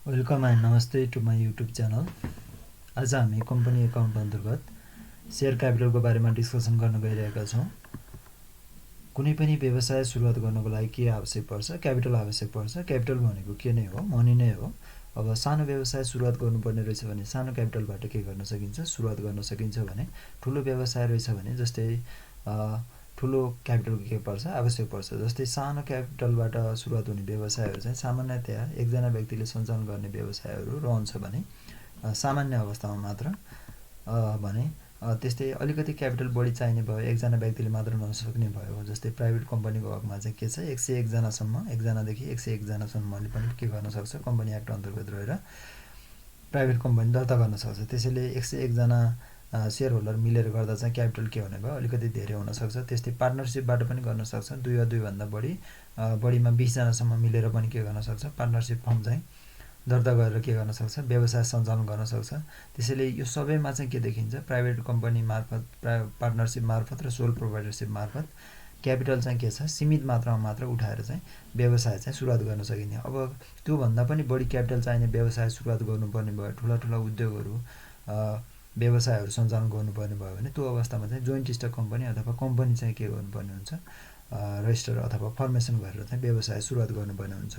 Welcome and नमस्ते to my YouTube channel. आज हामी कम्पनी एकाउन्ट अन्तर्गत सेयर क्यापिटलको बारेमा डिस्कसन गर्न गइरहेका छौँ। कुनै पनि व्यवसाय सुरुवात गर्नको लागि के आवश्यक पर्छ? क्यापिटल आवश्यक पर्छ। क्यापिटल भनेको के नै हो? मनी नै हो। अब सानो व्यवसाय सुरुवात गर्नुपर्ने रहेछ भने सानो क्यापिटलबाट के गर्न सकिन्छ? सुरुवात गर्न सकिन्छ भने ठुलो व्यवसाय रहेछ भने जस्तै ठुलो क्यापिटलको के पर्छ? आवश्यक पर्छ। जस्तै सानो क्यापिटलबाट सुरुवात हुने व्यवसायहरू चाहिँ सामान्यतया एकजना व्यक्तिले सञ्चालन गर्ने व्यवसायहरू रहन्छ भने सामान्य अवस्थामा मात्र भने त्यस्तै अलिकति क्यापिटल बढी चाहिने भयो, एकजना व्यक्तिले मात्र नसक्ने भयो। जस्तै प्राइभेट कम्पनीको हकमा चाहिँ के छ, 101 जनासम्म, एकजनादेखि 101 जनासम्मले पनि के गर्न सक्छ? कम्पनी एक्ट अन्तर्गत रहेर प्राइभेट कम्पनी दर्ता गर्न सक्छ। त्यसैले 101 जना सेयर होल्डर मिलेर गर्दा चाहिँ क्यापिटल के हुने भयो? अलिकति धेरै हुनसक्छ। त्यस्तै पार्टनरसिपबाट पनि गर्न सक्छ। 2 वा 2 भन्दा बढीमा 20 जनासम्म मिलेर पनि के गर्न सक्छ? पार्टनरसिप फर्म चाहिँ दर्ता गरेर के गर्न सक्छ? व्यवसाय सञ्चालन गर्न सक्छ। त्यसैले यो सबैमा चाहिँ के देखिन्छ? प्राइभेट कम्पनी मार्फत, पार्टनरसिप मार्फत र सोल प्रोभाइडरसिप मार्फत क्यापिटल चाहिँ के छ? सीमित मात्रामा मात्र उठाएर चाहिँ व्यवसाय चाहिँ सुरुवात गर्न सकिने। अब त्योभन्दा पनि बढी क्यापिटल चाहिने व्यवसाय सुरुवात गर्नुपर्ने भयो, ठुला उद्योगहरू व्यवसायहरू सञ्चालन गर्नुपर्ने भयो भने त्यो अवस्थामा चाहिँ जोइन्ट स्टक कम्पनी अथवा कम्पनी चाहिँ के गर्नुपर्ने हुन्छ? रजिस्टर अथवा फर्मेसन गरेर चाहिँ व्यवसाय सुरुवात गर्नुपर्ने हुन्छ।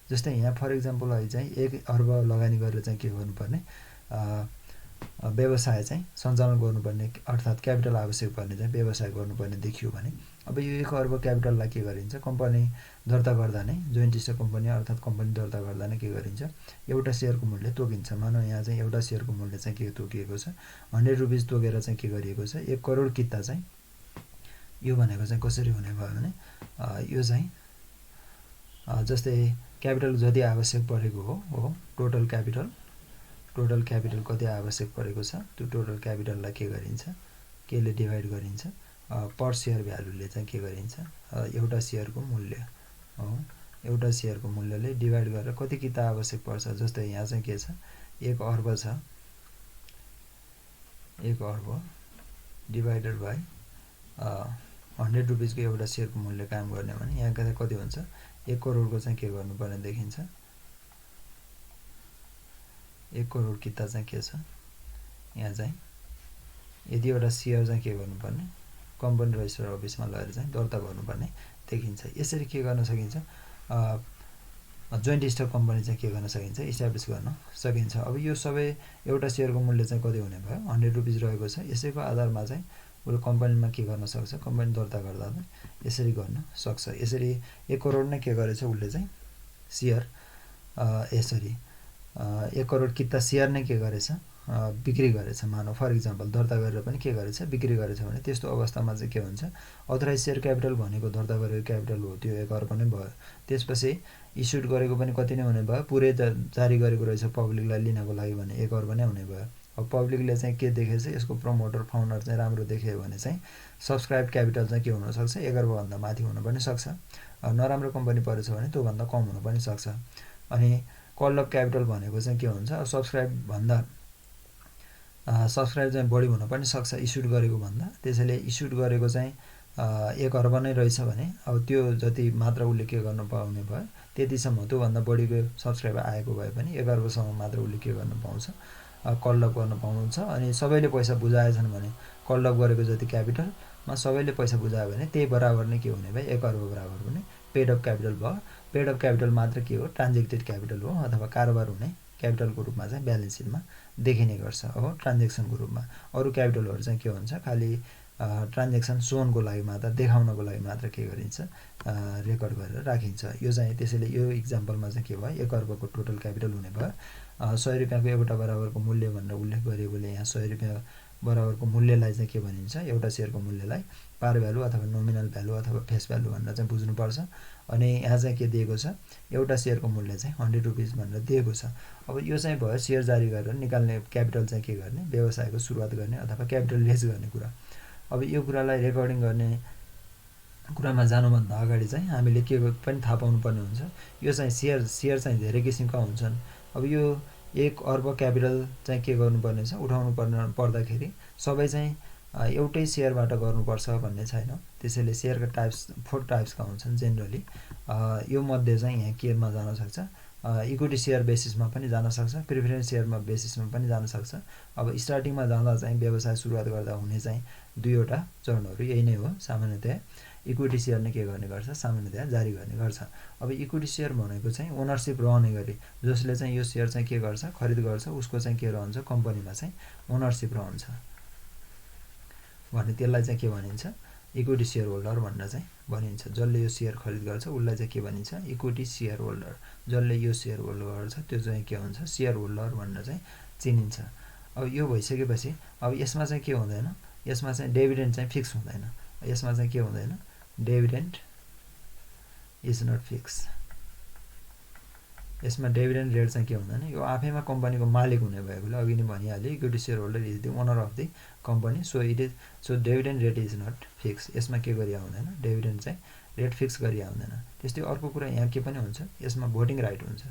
जस्तै यहाँ फर इक्जाम्पल अहिले चाहिँ 1 अर्ब लगानी गरेर चाहिँ के गर्नुपर्ने? व्यवसाय चाहिँ सञ्चालन गर्नुपर्ने अर्थात् क्यापिटल आवश्यक पर्ने चाहिँ व्यवसाय गर्नुपर्ने देखियो भने अब यो 1 अर्ब क्यापिटललाई के गरिन्छ? कम्पनी दर्ता गर्दा नै, जोइन्ट स्टक कम्पनी अर्थात् कम्पनी दर्ता गर्दा नै के गरिन्छ? एउटा सेयरको मूल्य तोकिन्छ। मानौ यहाँ चाहिँ एउटा सेयरको मूल्य चाहिँ के तोकिएको छ? 100 रुपिस तोकेर चाहिँ के गरिएको छ? 1 करोड किता चाहिँ यो भनेको चाहिँ कसरी हुने भयो भने यो चाहिँ जस्तै क्यापिटल जति आवश्यक परेको हो टोटल क्यापिटल कति आवश्यक परेको छ त्यो टोटल क्यापिटललाई के गरिन्छ? केले डिभाइड गरिन्छ? पर सेयर भ्यालुले चाहिँ के गरिन्छ? एउटा सेयरको मूल्य हो, एउटा सेयरको मूल्यले डिभाइड गरेर कति किता आवश्यक पर्छ? जस्तै यहाँ चाहिँ के छ? 1 अर्ब छ। 1 अर्ब डिभाइडेड बाई 100 रुपिसको एउटा सेयरको मूल्य काम गर्ने भने यहाँ कति हुन्छ? 1 करोडको चाहिँ के गर्नुपर्ने देखिन्छ? 1 करोड किता चाहिँ के छ? यहाँ चाहिँ यदि एउटा सेयर चाहिँ के गर्नुपर्ने? कम्पनी रजिस्टर अफिसमा लगेर चाहिँ दर्ता गर्नुपर्ने देखिन्छ। यसरी के गर्न सकिन्छ? जोइन्ट स्टक कम्पनी चाहिँ के गर्न सकिन्छ? इस्टाब्लिस गर्न सकिन्छ। अब यो सबै एउटा सेयरको मूल्य चाहिँ कति हुने भयो? 100 रुपिस रहेको छ। यसैको आधारमा चाहिँ उसले कम्पनीमा के गर्न सक्छ? कम्पनी दर्ता गर्दा यसरी गर्न सक्छ। यसरी 1 करोड नै के गरेछ उसले चाहिँ सेयर यसरी 1 करोड किता सेयर नै के गरेछ? बिक्री गरेछ। मानौ फर इक्जाम्पल दर्ता गरेर पनि के गरेछ? बिक्री गरेछ भने त्यस्तो अवस्थामा चाहिँ के हुन्छ? अथराइज सेयर क्यापिटल भनेको दर्ता गरेको क्यापिटल हो, त्यो 1 अर्ब नै भयो। त्यसपछि इस्युड गरेको पनि कति नै हुने भयो? पुरै जारी गरेको रहेछ पब्लिकलाई लिनको लागि भने 1 अर्ब नै हुने भयो। अब पब्लिकले चाहिँ के देखेछ? यसको प्रमोटर फाउन्डर चाहिँ राम्रो देख्यो भने चाहिँ सब्सक्राइब क्यापिटल चाहिँ के हुनसक्छ? 1 अर्बभन्दा माथि हुन पनि सक्छ। नराम्रो कम्पनी परेछ भने त्योभन्दा कम हुन पनि सक्छ। अनि कल अफ क्यापिटल भनेको चाहिँ के हुन्छ? सब्सक्राइब चाहिँ बढी हुन पनि सक्छ इस्युड गरेको भन्दा। त्यसैले इस्युड गरेको चाहिँ 1 अर्ब नै रहेछ भने अब त्यो जति मात्रा उसले के गर्न पाउने भयो? त्यतिसम्म, त्योभन्दा बढीको सब्सक्राइब आएको भए पनि 1 अर्बसम्म मात्र उसले के गर्न पाउँछ? कल अफ गर्न पाउँछ। अनि सबैले पैसा बुझाएछन् भने कल अफ गरेको जति क्यापिटलमा सबैले पैसा बुझायो भने त्यही बराबर नै के हुने भयो? 1 अर्ब बराबर हुने पेड अफ क्यापिटल भयो। पेड अफ क्यापिटल मात्र के हो? ट्रान्जेक्टेड क्यापिटल हो अथवा कारोबार हुने क्यापिटलको रूपमा चाहिँ ब्यालेन्स सिटमा देखिने गर्छ हो, ट्रान्जेक्सनको रूपमा। अरू क्यापिटलहरू चाहिँ के हुन्छ? खालि ट्रान्जेक्सन सोनको लागि मात्र, देखाउनको लागि मात्र के गरिन्छ? रेकर्ड गरेर राखिन्छ। यो चाहिँ त्यसैले यो इक्जाम्पलमा चाहिँ के भयो? 1 अर्बको टोटल क्यापिटल हुने भयो। 100 रुपियाँको एउटा बराबरको मूल्य भनेर उल्लेख गरिएकोले यहाँ 100 रुपियाँ बराबरको मूल्यलाई चाहिँ के भनिन्छ? एउटा सेयरको मूल्यलाई पार भ्यालु अथवा नोमिनल भ्यालु अथवा फेस भ्यालु भनेर चाहिँ बुझ्नुपर्छ। अनि यहाँ चाहिँ के दिएको छ? एउटा सेयरको मूल्य चाहिँ 100 रुपिस भनेर दिएको छ। अब यो चाहिँ भयो सेयर जारी गरेर निकाल्ने क्यापिटल चाहिँ के गर्ने? व्यवसायको सुरुवात गर्ने अथवा क्यापिटल रेज गर्ने कुरा। अब यो कुरालाई रेकर्डिङ गर्ने कुरामा जानुभन्दा अगाडि चाहिँ हामीले के पनि थाहा पाउनुपर्ने हुन्छ? यो चाहिँ सेयर चाहिँ धेरै किसिमका हुन्छन्। अब यो 1 अर्ब क्यापिटल चाहिँ के गर्नुपर्ने छ? उठाउनु पर्दाखेरि सबै चाहिँ एउटै सेयरबाट गर्नुपर्छ भन्ने छैन। त्यसैले सेयरका टाइप्स 4 टाइप्सका हुन्छन् जेनरली। यो मध्ये चाहिँ यहाँ केमा जान सक्छ? इक्विटी सेयर बेसिसमा पनि जान सक्छ, प्रिफरेन्स सेयरमा बेसिसमा पनि जान सक्छ। अब स्टार्टिङमा जाँदा चाहिँ व्यवसाय सुरुवात गर्दा हुने चाहिँ दुईवटा चरणहरू यही नै हो। सामान्यतया इक्विटी सेयर नै के गर्ने गर्छ, सामान्यतया जारी गर्ने गर्छ। अब इक्विटी सेयर भनेको चाहिँ ओनरसिप रहने गरी जसले चाहिँ यो सेयर चाहिँ के गर्छ, खरिद गर्छ, उसको चाहिँ के रहन्छ, कम्पनीमा चाहिँ ओनरसिप रहन्छ भने त्यसलाई चाहिँ के भनिन्छ, इक्विटी सेयर होल्डर भनेर चाहिँ भनिन्छ। जसले यो सेयर खरिद गर्छ उसलाई चाहिँ के भनिन्छ, इक्विटी सेयर होल्डर। जसले यो सेयर होल्ड गर्छ त्यो चाहिँ के हुन्छ, सेयर होल्डर भनेर चाहिँ चिनिन्छ। अब यो भइसकेपछि अब यसमा चाहिँ के हुँदैन, यसमा चाहिँ डिभिडेन्ड चाहिँ फिक्स हुँदैन। यसमा चाहिँ के हुँदैन, डिभिडेन्ड इज नट फिक्स। यसमा डिभिडेन्ड रेट चाहिँ के हुँदैन, यो आफैमा कम्पनीको मालिक हुने भएकोले अघि नै भनिहालेँ, equity share holder is the owner of the company, so dividend rate is not fix. यसमा के गरिया हुँदैन, डिभिडेन्ड चाहिँ रेट फिक्स गरिया हुँदैन। त्यस्तै अर्को कुरा यहाँ के पनि हुन्छ, यसमा भोटिङ राइट हुन्छ।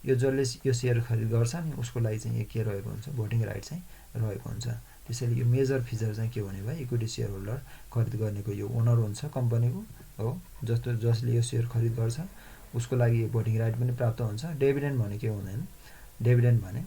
यो जसले यो सेयर खरिद गर्छ नि उसको लागि चाहिँ के रहेको हुन्छ, भोटिङ राइट चाहिँ रहेको हुन्छ। त्यसैले यो मेजर फिचर चाहिँ के हुने भयो, इक्विटी सेयर होल्डर खरिद गर्नेको यो ओनर हुन्छ कम्पनीको हो, जसले यो सेयर खरिद गर्छ उसको लागि भोटिङ राइट पनि प्राप्त हुन्छ। डिभिडेन्ड भने के हुँदैन, डिभिडेन्ड भने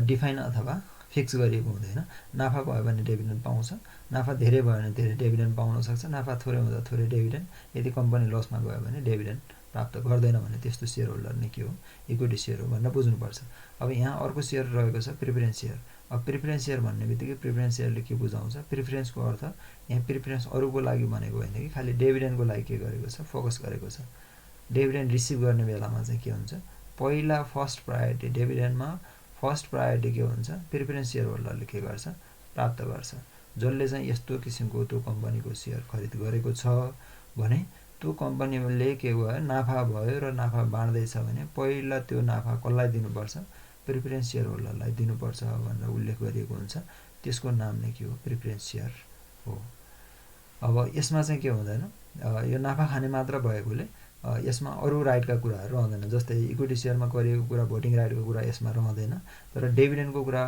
डिफाइन अथवा फिक्स गरिएको हुँदैन। नाफा भयो भने डिभिडेन्ड पाउँछ, नाफा धेरै भयो भने धेरै डिभिडेन्ड पाउन सक्छ, नाफा थोरै हुँदा थोरै डिभिडेन्ड। यदि कम्पनी लसमा गयो भने डिभिडेन्ड प्राप्त गर्दैन भने त्यस्तो सेयर होल्डर नै के हो, इक्विटी सेयर हो भनेर बुझ्नुपर्छ। अब यहाँ अर्को सेयर रहेको छ प्रिफरेन्स सेयर। अब प्रिफरेन्स सेयर भन्ने बित्तिकै प्रिफरेन्स सेयरले के बुझाउँछ, प्रिफरेन्सको अर्थ यहाँ प्रिफरेन्स अरूको लागि भनेको होइन कि खालि डिभिडेन्डको लागि के गरेको छ, फोकस गरेको छ। डिभिडेन्ड रिसिभ गर्ने बेलामा चाहिँ के हुन्छ, पहिला फर्स्ट प्रायोरिटी डिभिडेन्डमा फर्स्ट प्रायोरिटी के हुन्छ, प्रिफरेन्स सेयर होल्डरले के गर्छ, प्राप्त गर्छ। जसले चाहिँ यस्तो किसिमको त्यो कम्पनीको सेयर खरिद गरेको छ भने त्यो कम्पनीले के भयो, नाफा भयो र नाफा बाँड्दैछ भने पहिला त्यो नाफा कसलाई दिनुपर्छ, प्रिफरेन्स सेयर होल्डरलाई दिनुपर्छ भनेर उल्लेख गरिएको हुन्छ। त्यसको नाम नै के हो, प्रिफरेन्स सेयर हो। अब यसमा चाहिँ के हुँदैन, यो नाफा खाने मात्र भएकोले यसमा अरू राइटका कुराहरू रहँदैन। जस्तै इक्विटी सेयरमा गरिएको कुरा, भोटिङ राइटको कुरा यसमा रहँदैन। तर डिभिडेन्डको कुरा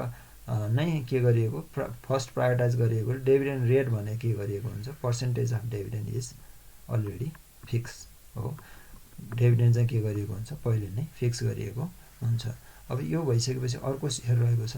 नै के गरिएको, फर्स्ट प्रायोरिटाइज गरिएको। डिभिडेन्ड रेट भने के गरिएको हुन्छ, percentage of dividend is already fix हो। डिभिडेन्ड चाहिँ के गरिएको हुन्छ, पहिले नै फिक्स गरिएको हुन्छ। अब यो भइसकेपछि अर्को सेयर रहेको छ,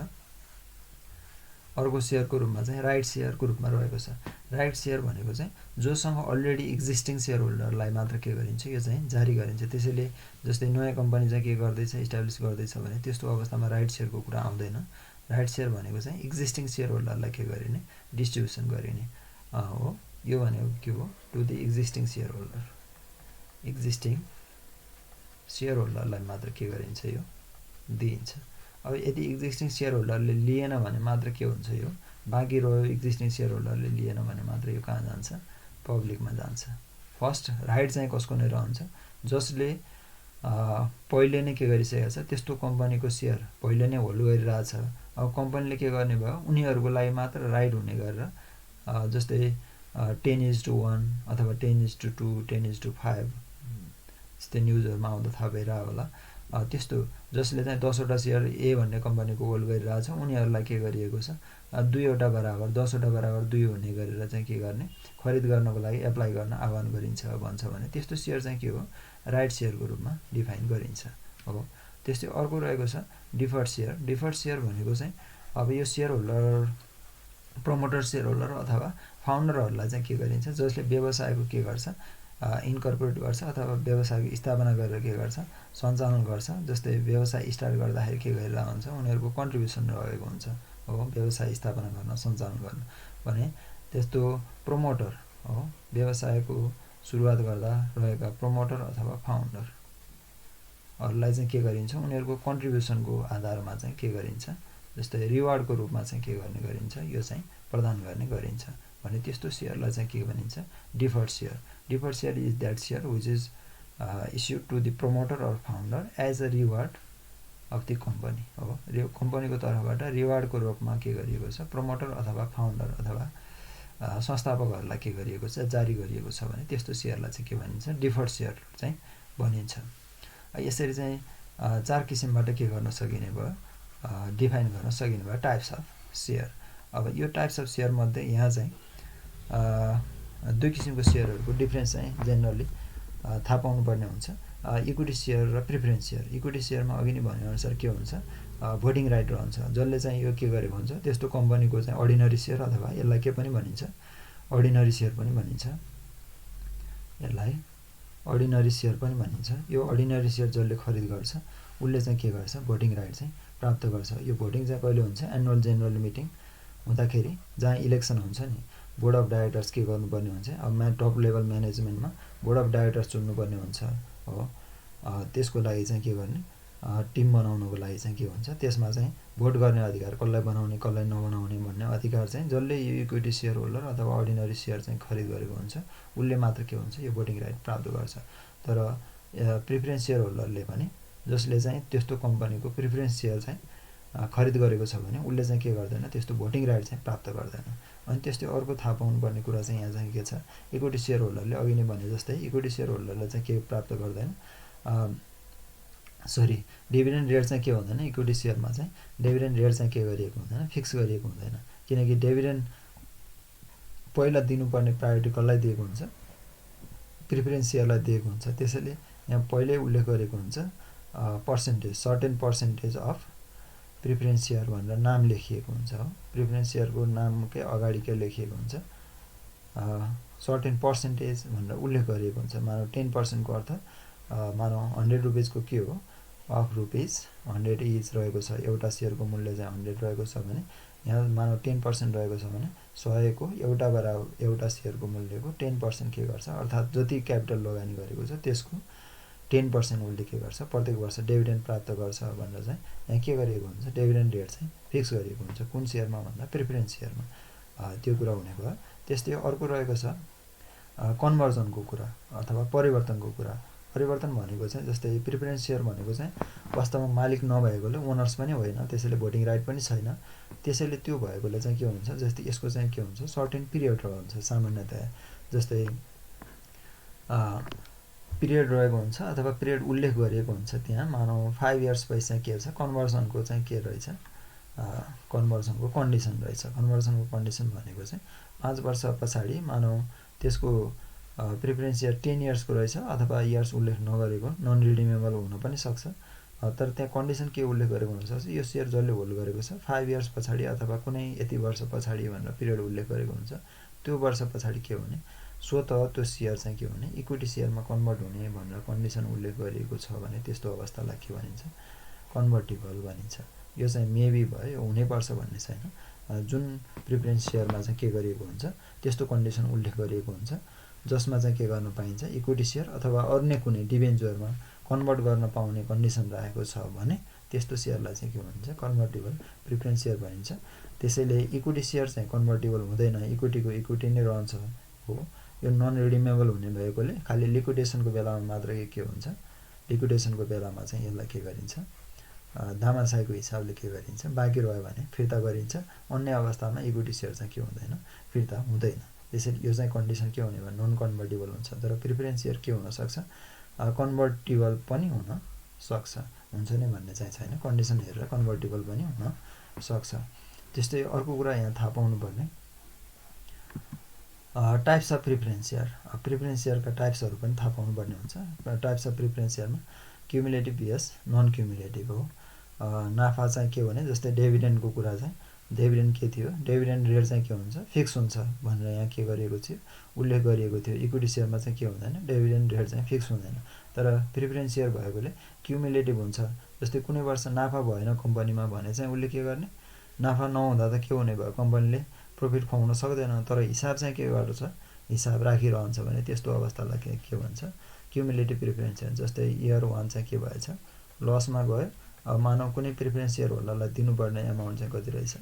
अर्को सेयरको रूपमा चाहिँ राइट सेयरको रूपमा रहेको छ। राइट सेयर भनेको चाहिँ जोसँग अलरेडी एक्जिस्टिङ सेयर होल्डरलाई मात्र के गरिन्छ, यो चाहिँ जारी गरिन्छ। त्यसैले जस्तै नयाँ कम्पनी चाहिँ के गर्दैछ, इस्टाब्लिस गर्दैछ भने त्यस्तो अवस्थामा राइट सेयरको कुरा आउँदैन। राइट सेयर भनेको चाहिँ एक्जिस्टिङ सेयर होल्डरलाई के गरिने, डिस्ट्रिब्युसन गरिने हो। यो भनेको के हो, to the existing shareholder, existing सेयर होल्डरलाई मात्र के गरिन्छ, यो दिइन्छ। अब यदि एक्जिस्टिङ सेयर होल्डरले लिएन भने मात्र के हुन्छ, यो बाँकी रह्यो। एक्जिस्टिङ सेयर होल्डरले लिएन भने मात्र यो कहाँ जान्छ, पब्लिकमा जान्छ। फर्स्ट राइट चाहिँ कसको नै रहन्छ, जसले पहिले नै के गरिसकेको छ, त्यस्तो कम्पनीको सेयर पहिले नै होल्ड गरिरहेछ। अब कम्पनीले के गर्ने भयो, उनीहरूको लागि मात्र राइट हुने गरेर जस्तै 10:1 अथवा 10:2, 10:5 यस्तै न्युजहरूमा आउँदा थाहा भइरहेको होला। त्यस्तो जसले चाहिँ 10वटा सेयर ए भन्ने कम्पनीको होल्ड गरिरहेछ उनीहरूलाई के गरिएको छ, 2वटा बराबर 10वटा बराबर 2 हुने गरेर चाहिँ के गर्ने, खरिद गर्नको लागि एप्लाई गर्न आह्वान गरिन्छ भन्छ भने त्यस्तो सेयर चाहिँ के हो, राइट सेयरको रूपमा डिफाइन गरिन्छ हो। त्यस्तै अर्को रहेको छ डिफर्ड सेयर। डिफर्ड सेयर भनेको चाहिँ अब यो share holder, promoter share holder अथवा फाउन्डरहरूलाई चाहिँ के गरिन्छ, जसले व्यवसायको के गर्छ, इन्कर्पोरेट गर्छ अथवा व्यवसायको स्थापना गरेर के गर्छ, सञ्चालन गर्छ। जस्तै व्यवसाय स्टार्ट गर्दाखेरि के गरिरहेको हुन्छ, उनीहरूको कन्ट्रिब्युसन रहेको हुन्छ हो व्यवसाय स्थापना गर्न, सञ्चालन गर्न भने त्यस्तो प्रमोटर हो, व्यवसायको सुरुवात गर्दा रहेका प्रमोटर अथवा फाउन्डरहरूलाई चाहिँ के गरिन्छ, उनीहरूको कन्ट्रिब्युसनको आधारमा चाहिँ के गरिन्छ, जस्तै रिवार्डको रूपमा चाहिँ के गर्ने गरिन्छ, यो चाहिँ प्रदान गर्ने गरिन्छ भने त्यस्तो सेयरलाई चाहिँ के भनिन्छ, deferred share. Deferred share is that share which is issued to the promoter or founder as a reward of the company हो। कम्पनीको तर्फबाट रिवार्डको रूपमा के गरिएको छ, प्रमोटर अथवा फाउन्डर अथवा संस्थापकहरूलाई के गरिएको छ, जारी गरिएको छ भने त्यस्तो सेयरलाई चाहिँ के भनिन्छ, डिफर्ड सेयर चाहिँ भनिन्छ। यसरी चाहिँ 4 किसिमबाट के गर्न सकिने भयो, डिफाइन गर्न सकिने भयो टाइप्स अफ सेयर। अब यो टाइप्स अफ सेयर मध्ये यहाँ चाहिँ 2 किसिमको सेयरहरूको डिफ्रेन्स चाहिँ जेनरली थाहा पाउनुपर्ने हुन्छ। इक्विटी सेयर र प्रिफरेन्स सेयर। इक्विटी सेयरमा अघि नै भनेअनुसार के हुन्छ, भोटिङ राइट रहन्छ, जसले चाहिँ यो के गरेको हुन्छ, त्यस्तो कम्पनीको चाहिँ अर्डिनरी सेयर अथवा यसलाई के पनि भनिन्छ, अर्डिनरी सेयर पनि भनिन्छ, यसलाई अर्डिनरी सेयर पनि भनिन्छ। यो अर्डिनरी सेयर जसले खरिद गर्छ उसले चाहिँ के गर्छ, भोटिङ राइट चाहिँ प्राप्त गर्छ। यो भोटिङ चाहिँ कहिले हुन्छ, एनुअल जेनरल मिटिङ हुँदाखेरि जहाँ इलेक्सन हुन्छ नि, बोर्ड अफ डाइरेक्टर्स के गर्नुपर्ने हुन्छ, अब टप लेभल म्यानेजमेन्टमा बोर्ड अफ डाइरेक्टर्स चुन्नुपर्ने हुन्छ हो। त्यसको लागि चाहिँ के गर्ने, टिम बनाउनको लागि चाहिँ के हुन्छ, त्यसमा चाहिँ भोट गर्ने अधिकार, कसलाई बनाउने कसलाई नबनाउने भन्ने अधिकार चाहिँ जसले यो इक्विटी सेयर होल्डर अथवा अर्डिनरी सेयर चाहिँ खरिद गरेको हुन्छ उसले मात्र के हुन्छ, यो भोटिङ राइट प्राप्त गर्छ। तर प्रिफरेन्स सेयर होल्डरले भने, जसले चाहिँ त्यस्तो कम्पनीको प्रिफरेन्स सेयर चाहिँ खरिद गरेको छ भने उसले चाहिँ के गर्दैन, त्यस्तो भोटिङ राइट चाहिँ प्राप्त गर्दैन। अनि त्यस्तै अर्को थाहा पाउनुपर्ने कुरा चाहिँ यहाँ चाहिँ के छ, इक्विटी सेयर होल्डरले अघि नै भने जस्तै इक्विटी सेयर होल्डरले चाहिँ के प्राप्त गर्दैन, डिभिडेन्ड रेट चाहिँ के हुँदैन, इक्विटी सेयरमा चाहिँ डिभिडेन्ड रेट चाहिँ के गरिएको हुँदैन, फिक्स गरिएको हुँदैन। किनकि डिभिडेन्ड पहिला दिनुपर्ने प्रायोरिटी कसलाई दिएको हुन्छ, प्रिफरेन्स सेयरलाई दिएको हुन्छ। त्यसैले यहाँ पहिल्यै उल्लेख गरेको हुन्छ percentage, certain percentage of preference share भनेर नाम लेखिएको हुन्छ हो। प्रिफरेन्स सेयरको नामकै अगाडि के लेखिएको हुन्छ, सर्टेन पर्सेन्टेज भनेर उल्लेख गरिएको हुन्छ। मानव 10% को अर्थ मानव 100 रुपियाँको के हो, अफ रुपिस 100 इच रहेको छ, एउटा सेयरको मूल्य चाहिँ 100 रहेको छ भने यहाँ मानव 10% रहेको छ भने 100 को एउटा बराबर एउटा सेयरको मूल्यको 10% के गर्छ, अर्थात् जति क्यापिटल लगानी गरेको छ त्यसको 10% उसले के गर्छ, प्रत्येक वर्ष डिभिडेन्ड प्राप्त गर्छ भनेर चाहिँ यहाँ के गरिएको हुन्छ, डिभिडेन्ड रेट चाहिँ फिक्स गरिएको हुन्छ। कुन सेयरमा भन्दा प्रिफरेन्स सेयरमा, त्यो कुरा हुने भयो। त्यस्तै अर्को रहेको छ कन्भर्जनको कुरा अथवा परिवर्तनको कुरा। परिवर्तन भनेको चाहिँ जस्तै प्रिफरेन्स सेयर भनेको चाहिँ वास्तवमा मालिक नभएकोले, ओनर्स पनि होइन, त्यसैले भोटिङ राइट पनि छैन। त्यसैले त्यो भएकोले चाहिँ के हुन्छ, जस्तै यसको चाहिँ के हुन्छ, सर्टेन पिरियड रहन्छ सामान्यतया। जस्तै पिरियड रहेको हुन्छ अथवा पिरियड उल्लेख गरिएको हुन्छ त्यहाँ, मानव 5 इयर्सपछि चाहिँ के छ, कन्भर्जनको चाहिँ के रहेछ, कन्भर्जनको कन्डिसन रहेछ। कन्भर्जनको कन्डिसन भनेको चाहिँ 5 वर्ष पछाडि मानव त्यसको प्रिफरेन्स सेयर 10 इयर्सको रहेछ अथवा इयर्स उल्लेख नगरेको, नन रिडिमेबल हुन पनि सक्छ। तर त्यहाँ कन्डिसन के उल्लेख गरेको हुनसक्छ, यो सेयर जसले होल्ड गरेको छ 5 इयर्स पछाडि अथवा कुनै यति वर्ष पछाडि भनेर पिरियड उल्लेख गरेको हुन्छ। त्यो वर्ष पछाडि के हुने, स्वत त्यो सेयर चाहिँ के हुने, इक्विटी सेयरमा कन्भर्ट हुने भनेर कन्डिसन उल्लेख गरिएको छ भने त्यस्तो अवस्थालाई के भनिन्छ, कन्भर्टिबल भनिन्छ। यो चाहिँ मेबी भयो, हुनैपर्छ भन्ने छैन। जुन प्रिफरेन्स सेयरमा चाहिँ के गरिएको हुन्छ, त्यस्तो कन्डिसन उल्लेख गरिएको हुन्छ जसमा चाहिँ के गर्न पाइन्छ, इक्विटी सेयर अथवा अन्य कुनै डिबेन्चरमा कन्भर्ट गर्न पाउने कन्डिसन राखेको छ भने त्यस्तो सेयरलाई चाहिँ के भनिन्छ, कन्भर्टिबल प्रिफरेन्स सेयर भनिन्छ। त्यसैले इक्विटी सेयर चाहिँ कन्भर्टिबल हुँदैन, इक्विटीको इक्विटी नै रहन्छ हो। यो नन रिडिमेबल हुने भएकोले खालि लिक्विडेसनको बेलामा मात्र के हुन्छ, लिक्विडेसनको बेलामा चाहिँ यसलाई के गरिन्छ, दामासाईको हिसाबले के गरिन्छ, बाँकी रह्यो भने फिर्ता गरिन्छ। अन्य अवस्थामा इक्विटी सेयर चाहिँ के हुँदैन, फिर्ता हुँदैन। त्यसैले यो चाहिँ कन्डिसन के हुने भने नन कन्भर्टिबल हुन्छ। तर प्रिफरेन्स सेयर के हुनसक्छ, कन्भर्टिबल पनि हुन सक्छ, हुन्छ नै भन्ने चाहिँ छैन, कन्डिसन हेरेर कन्भर्टिबल पनि हुन सक्छ। त्यस्तै अर्को कुरा यहाँ थाहा पाउनुपर्ने, types of preference share. Preference सेयरका टाइप्सहरू पनि थाहा पाउनुपर्ने हुन्छ। टाइप्स अफ प्रिफरेन्स सेयरमा क्युमुलेटिभ भएस नन क्युमुलेटिभ हो। नाफा चाहिँ के भने, जस्तै डिभिडेन्डको कुरा चाहिँ, डिभिडेन्ड के थियो, डिभिडेन्ड रेट चाहिँ के हुन्छ, फिक्स हुन्छ भनेर यहाँ के गरिएको थियो, उल्लेख गरिएको थियो। इक्विटी सेयरमा चाहिँ के हुँदैन, डिभिडेन्ड रेट चाहिँ फिक्स हुँदैन। तर प्रिफरेन्स सेयर भएकोले क्युमुलेटिभ हुन्छ। जस्तै कुनै वर्ष नाफा भएन कम्पनीमा भने चाहिँ उसले के गर्ने, नाफा नहुँदा त के हुने भयो, कम्पनीले प्रफिट खुवाउन सक्दैन, तर हिसाब चाहिँ के गर्छ, हिसाब राखिरहन्छ भने त्यस्तो अवस्थालाई के भन्छ, क्युमुलेटिभ प्रिफरेन्स सेयर। जस्तै इयर 1 चाहिँ के भएछ, लसमा गयो। अब मानव कुनै प्रिफरेन्स सेयर होल्डरलाई दिनुपर्ने एमाउन्ट चाहिँ कति रहेछ,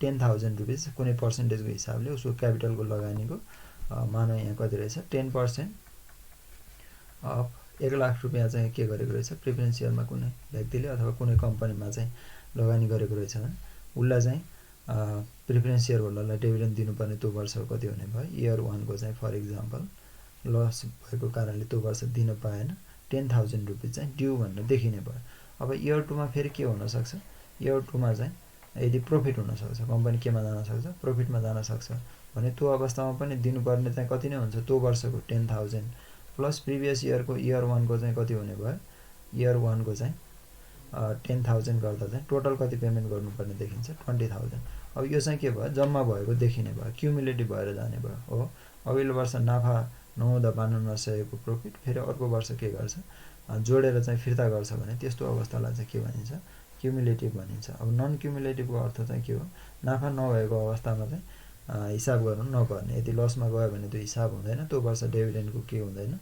10,000 रुपिस, कुनै पर्सेन्टेजको हिसाबले उसको क्यापिटलको लगानीको मानव यहाँ कति रहेछ, 10% अफ 1 लाख रुपियाँ चाहिँ के गरेको रहेछ, प्रिफरेन्स सेयरमा कुनै व्यक्तिले अथवा कुनै कम्पनीमा चाहिँ लगानी गरेको रहेछ भने उसलाई चाहिँ प्रिफरेन्स सेयर होल्डरलाई डिभिडेन्ड दिनुपर्ने त्यो वर्ष कति हुने भयो, इयर 1 को चाहिँ फर इक्जाम्पल लस भएको कारणले त्यो वर्ष दिन पाएन, 10,000 रुपिस चाहिँ ड्यू भनेर देखिने भयो। अब इयर 2 मा फेरि के हुनसक्छ, इयर 2 मा चाहिँ यदि प्रफिट हुनसक्छ, कम्पनी केमा जान सक्छ, प्रफिटमा जान सक्छ भने त्यो अवस्थामा पनि दिनुपर्ने चाहिँ कति नै हुन्छ, त्यो वर्षको 10,000 प्लस प्रिभियस इयरको इयर 1 को चाहिँ कति हुने भयो, इयर 1 को चाहिँ 10,000 गर्दा चाहिँ टोटल कति पेमेन्ट गर्नुपर्ने देखिन्छ 20,000। अब यो चाहिँ के भयो, जम्मा भएको देखिने भयो, क्युमुलेटिभ भएर जाने भयो हो। अघिल्लो वर्ष नाफा नहुँदा बाँड्न नसकेको प्रोफिट फेरि अर्को वर्ष के गर्छ, जोडेर चाहिँ फिर्ता गर्छ भने त्यस्तो अवस्थालाई चाहिँ के भनिन्छ, क्युमुलेटिभ भनिन्छ। अब नन क्युमुलेटिभको अर्थ चाहिँ के हो, नाफा नभएको अवस्थामा चाहिँ हिसाब गर्नु नपर्ने, यदि लसमा गयो भने त्यो हिसाब हुँदैन, त्यो वर्ष डिभिडेन्डको के हुँदैन,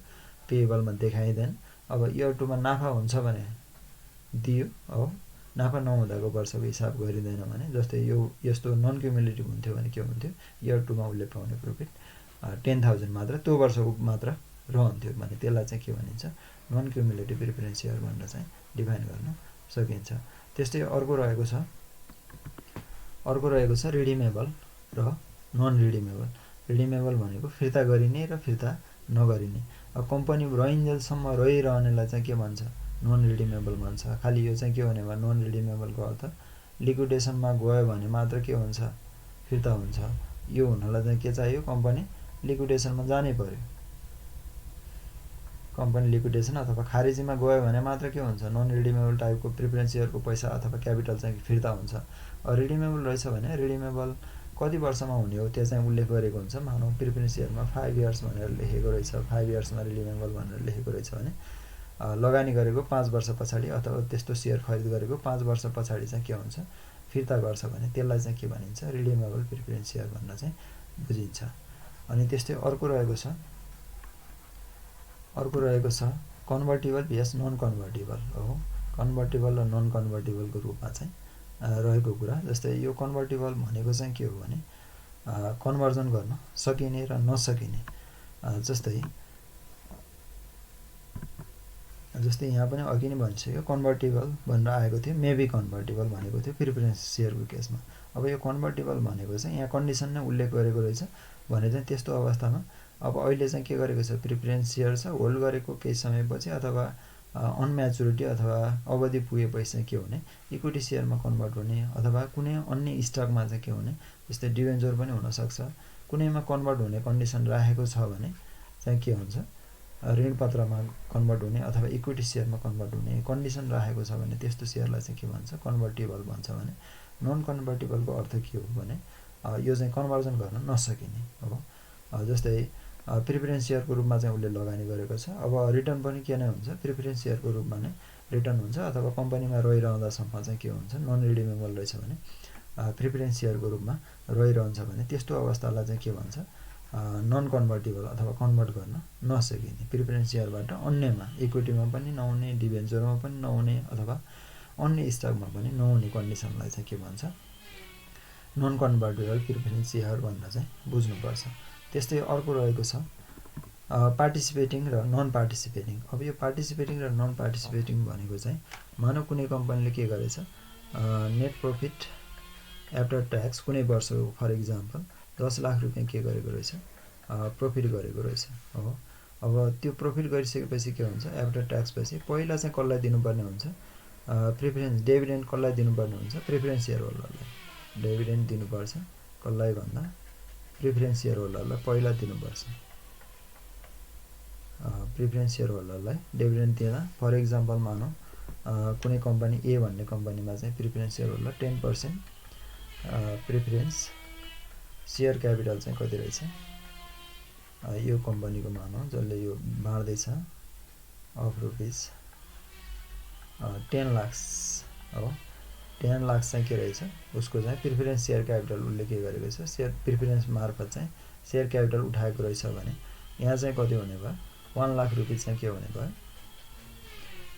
पेएबलमा देखाइँदैन। अब इयर 2 मा नाफा हुन्छ भने दियो हो, नाफा नहुँदाको वर्षको हिसाब गरिँदैन भने, जस्तै यो यस्तो नन क्युमुलेटिभ हुन्थ्यो भने के हुन्थ्यो, इयर 2 मा उसले पाउने प्रोफिट 10,000 मात्र त्यो वर्षको मात्र रहन्थ्यो भने त्यसलाई चाहिँ के भनिन्छ, नन क्युमुलेटिभ प्रिफरेन्स सेयर भनेर चाहिँ डिफाइन गर्न सकिन्छ। त्यस्तै अर्को रहेको छ रिडिमेबल र नन रिडिमेबल। रिडिमेबल भनेको फिर्ता गरिने र फिर्ता नगरिने। अब कम्पनी रहिन्जेलसम्म रहिरहनेलाई चाहिँ के भन्छ, नन रिडिमेबल भन्छ। खालि यो चाहिँ के हुने भयो, नन रिडिमेबलको अर्थ लिक्विडेसनमा गयो भने मात्र के हुन्छ, फिर्ता हुन्छ। यो हुनलाई चाहिँ के चाहियो, कम्पनी लिक्विडेसनमा जानै पर्यो। कम्पनी लिक्विडेसन अथवा खारेजीमा गयो भने मात्र के हुन्छ, नन रिडिमेबल टाइपको प्रिफरेन्स सेयरको पैसा अथवा क्यापिटल चाहिँ फिर्ता हुन्छ। रिडिमेबल रहेछ भने रिडिमेबल कति वर्षमा हुने हो त्यो चाहिँ उल्लेख गरेको हुन्छ। मानौ प्रिफरेन्स सेयरमा 5 इयर्स भनेर लेखेको रहेछ, 5 इयर्समा रिडिमेबल भनेर लेखेको रहेछ भने लगानी गरेको 5 वर्ष पछाडि अथवा त्यस्तो सेयर खरिद गरेको 5 वर्ष पछाडि चाहिँ के हुन्छ, फिर्ता गर्छ भने त्यसलाई चाहिँ के भनिन्छ, रिडिमेबल प्रिफरेन्स सेयर भनेर चाहिँ बुझिन्छ। अनि त्यस्तै अर्को रहेको छ कन्भर्टिबल भ्यास नन कन्भर्टिबल हो। कन्भर्टिबल र नन कन्भर्टिबलको रूपमा चाहिँ रहेको कुरा। जस्तै यो कन्भर्टिबल भनेको चाहिँ के हो भने कन्भर्जन गर्न सकिने र नसकिने। जस्तै यहाँ पनि अघि नै भनिसक्यो, कन्भर्टिबल भनेर आएको थियो, मेबी कन्भर्टिबल भनेको थियो प्रिफरेन्स सेयरको केसमा। अब यो कन्भर्टिबल भनेको चाहिँ यहाँ कन्डिसन नै उल्लेख गरेको रहेछ भने चाहिँ त्यस्तो अवस्थामा अब अहिले चाहिँ के गरेको छ, प्रिफरेन्स सेयर छ, होल्ड गरेको केही समयपछि अथवा अनम्याचुरिटी अथवा अवधि पुगेपछि चाहिँ के हुने, इक्विटी सेयरमा कन्भर्ट हुने अथवा कुनै अन्य स्टकमा चाहिँ के हुने, जस्तै डिभेन्चर पनि हुनसक्छ। कुनैमा कन्भर्ट हुने कन्डिसन राखेको छ भने चाहिँ के हुन्छ, ऋणपत्रमा कन्भर्ट हुने अथवा इक्विटी सेयरमा कन्भर्ट हुने कन्डिसन राखेको छ भने त्यस्तो सेयरलाई चाहिँ के भन्छ, कन्भर्टिबल भन्छ। भने नन कन्भर्टिबलको अर्थ के हो भने यो चाहिँ कन्भर्जन गर्न नसकिने हो। जस्तै प्रिफरेन्स सेयरको रूपमा चाहिँ उसले लगानी गरेको छ, अब रिटर्न पनि के नै हुन्छ, प्रिफरेन्स सेयरको रूपमा नै रिटर्न हुन्छ अथवा कम्पनीमा रहिरहँदासम्म चाहिँ के हुन्छ, नन रिडिमेबल रहेछ भने प्रिफरेन्स सेयरको रूपमा रहिरहन्छ भने त्यस्तो अवस्थालाई चाहिँ के भन्छ, नन कन्भर्टिबल अथवा कन्भर्ट गर्न नसकिने। प्रिफरेन्स सेयरबाट अन्यमा, इक्विटीमा पनि नहुने, डिभेन्चरमा पनि नहुने अथवा अन्य स्टकमा पनि नहुने कन्डिसनलाई चाहिँ के भन्छ, नन कन्भर्टेबल प्रिफरेन्स सेयर भनेर चाहिँ बुझ्नुपर्छ। त्यस्तै अर्को रहेको छ पार्टिसिपेटिङ र नन पार्टिसिपेटिङ। अब यो पार्टिसिपेटिङ र नन पार्टिसिपेटिङ भनेको चाहिँ मानव कुनै कम्पनीले के गरेछ, नेट प्रफिट आफ्टर ट्याक्स कुनै वर्षको फर इक्जाम्पल 10 लाख रुपियाँ के गरेको रहेछ, प्रफिट गरेको रहेछ हो। अब त्यो प्रफिट गरिसकेपछि के हुन्छ, आफ्टर ट्याक्स पछि पहिला चाहिँ कसलाई दिनुपर्ने हुन्छ, प्रिफरेन्स डिभिडेन्ड कसलाई दिनुपर्ने हुन्छ, प्रिफरेन्स सेयर होल्डरलाई डिभिडेन्ड दिनुपर्छ। कसलाई भन्दा प्रिफरेन्स सेयर होल्डरलाई पहिला दिनुपर्छ। प्रिफरेन्स सेयर होल्डरलाई डिभिडेन्ड दिँदा फर इक्जाम्पल मानौ कुनै कम्पनी ए भन्ने कम्पनीमा चाहिँ preference share holder 10% preference share capital चाहिँ कति रहेछ, यो कम्पनीको मानौ जसले यो बाँड्दैछ अफ रुपिस 10 लाख हो। 10 लाख चाहिँ के रहेछ, उसको चाहिँ प्रिफरेन्स सेयर क्यापिटल उसले के गरेको छ, सेयर प्रिफरेन्स मार्फत चाहिँ सेयर क्यापिटल उठाएको रहेछ भने यहाँ चाहिँ कति हुने भयो, 1 लाख रुपिस चाहिँ के हुने भयो,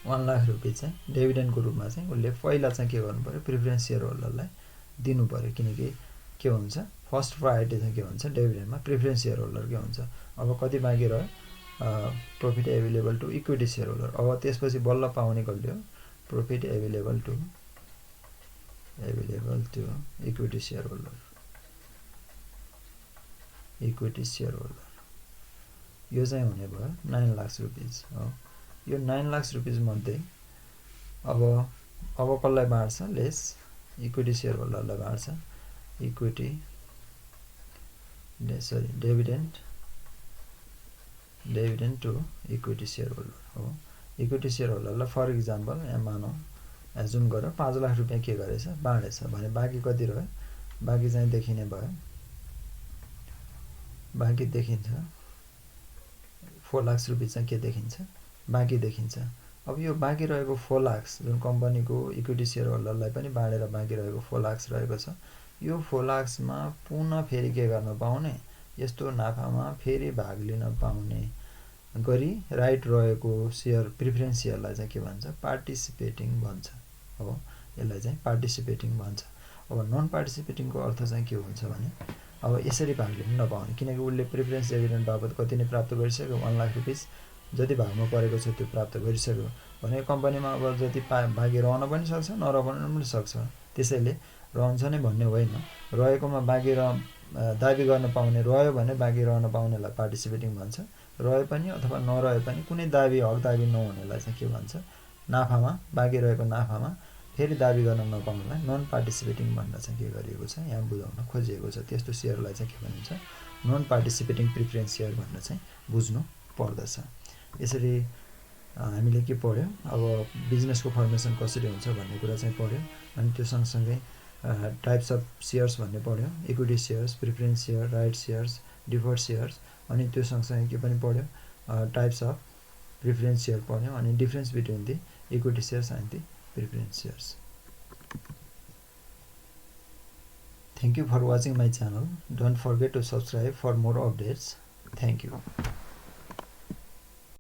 1 लाख रुपिस चाहिँ डिभिडेन्डको रूपमा चाहिँ उसले पहिला चाहिँ के गर्नु पर्यो, प्रिफरेन्स सेयर होल्डरलाई दिनु पर्यो। किनकि के हुन्छ, फर्स्ट प्रायोरिटी चाहिँ के हुन्छ, डिभिडेन्डमा प्रिफरेन्स सेयर होल्डर के हुन्छ। अब कति बाँकी रह्यो, profit available to equity share holder. अब त्यसपछि बल्ल पाउने कसले हो, profit available to equity share holder. Equity share holder यो चाहिँ हुने भयो 9 लाख रुपिस हो। यो 9 लाख रुपिस मध्ये अब कसलाई बाँड्छ, लेस इक्विटी सेयर होल्डरलाई बाँड्छ। Dividend dividend to equity share holder हो। इक्विटी सेयर होल्डरलाई फर इक्जाम्पल यहाँ मानौँ एजुम गरेर 5 लाख रुपियाँ के गरेछ बाँडेछ भने बाँकी कति रह्यो, बाँकी चाहिँ देखिने भयो, बाँकी देखिन्छ 4 लाख रुपियाँ चाहिँ के देखिन्छ बाँकी देखिन्छ। अब यो बाँकी रहेको 4 लाख जुन कम्पनीको इक्विटी सेयर होल्डरलाई पनि बाँडेर बाँकी रहेको 4 लाख रहेको छ, यो 4 लाखमा पुनः फेरि के गर्न पाउने, यस्तो नाफामा फेरि भाग लिन पाउने गरी राइट रहेको सेयर प्रिफरेन्स सेयरलाई चाहिँ के भन्छ पार्टिसिपेटिङ भन्छ हो। यसलाई चाहिँ पार्टिसिपेटिङ भन्छ। अब नन पार्टिसिपेटिङको अर्थ चाहिँ के हुन्छ भने अब यसरी भाग लिन नपाउने, किनकि उसले प्रिफरेन्स डिभिडेन्ड बाबत कति नै प्राप्त गरिसक्यो 1 लाख रुपिस जति भागमा परेको छ त्यो प्राप्त गरिसक्यो भने कम्पनीमा अब जति बाँकी रहन पनि सक्छ नरहन पनि सक्छ। त्यसैले रहन्छ नै भन्ने होइन, रहेकोमा बाँकी दाबी गर्न पाउने रह्यो भने बाँकी रहन पाउनेलाई पार्टिसिपेटिङ भन्छ, रहे पनि अथवा नरहे पनि कुनै दाबी हक दाबी नहुनेलाई चाहिँ के भन्छ नाफामा बाँकी रहेको नाफामा फेरि दाबी गर्न नपाउनेलाई नन पार्टिसिपेटिङ भन्न चाहिँ के गरिएको छ यहाँ बुझाउन खोजिएको छ। त्यस्तो सेयरलाई चाहिँ के भनिन्छ नन पार्टिसिपेटिङ प्रिफरेन्स सेयर भनेर चाहिँ बुझ्नु पर्दछ। यसरी हामीले के पढ्यौँ अब बिजनेसको फर्मेसन कसरी हुन्छ भन्ने कुरा चाहिँ पढ्यौँ। अनि त्यो सँगसँगै टाइप्स अफ सेयर्स भन्ने पढ्यौँ, equity shares, preference share, right shares, deferred shares. अनि त्यो सँगसँगै के पनि पढ्यौँ टाइप्स अफ प्रिफरेन्स सेयर पढ्यौँ अनि difference between the equity shares and the preference shares. Thank you for watching my channel. Don't forget to subscribe for more updates. Thank you.